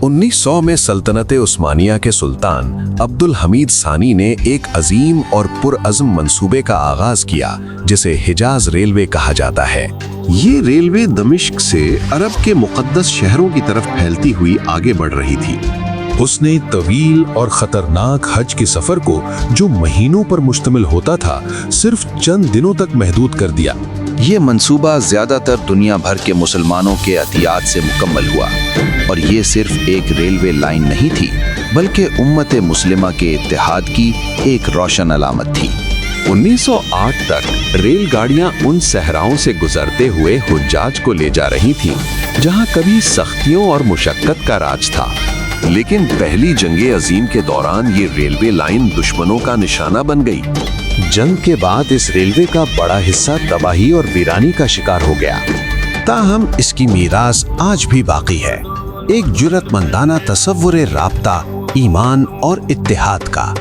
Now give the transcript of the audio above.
1900 में सल्तनत उस्मानिया के सुल्तान अब्दुल हमीद सानी ने एक अजीम और पुरअज़्म मंसूबे का आगाज किया जिसे हिजाज रेलवे कहा जाता है। ये रेलवे दमिश्क से अरब के मुक़द्दस शहरों की तरफ फैलती हुई आगे बढ़ रही थी। उसने तवील और खतरनाक हज के सफर को, जो महीनों पर मुश्तमिल होता था, सिर्फ चंद दिनों तक महदूद कर दिया। ये मंसूबा ज़्यादातर दुनिया भर के मुसलमानों के एहतियात से मुकम्मल हुआ, और ये सिर्फ एक रेलवे लाइन नहीं थी, बल्कि उम्मत मुस्लिमा के इत्तेहाद की एक रोशन अलामत थी। 1908 तक रेलगाड़ियां उन सहराओं से गुजरते हुए हुज्जाज को ले जा रही थीं, जहां कभी सख्तियों और मुशक्कत का राज था। लेकिन पहली जंगे अजीम के दौरान ये रेलवे लाइन दुश्मनों का निशाना बन गई। जंग के बाद इस रेलवे का बड़ा हिस्सा तबाही और वीरानी का शिकार हो गया। ताहम इसकी मीरास आज भी बाकी है, एक जुर्रतमंदाना तसव्वुर राब्ता, ईमान और इत्तेहाद का।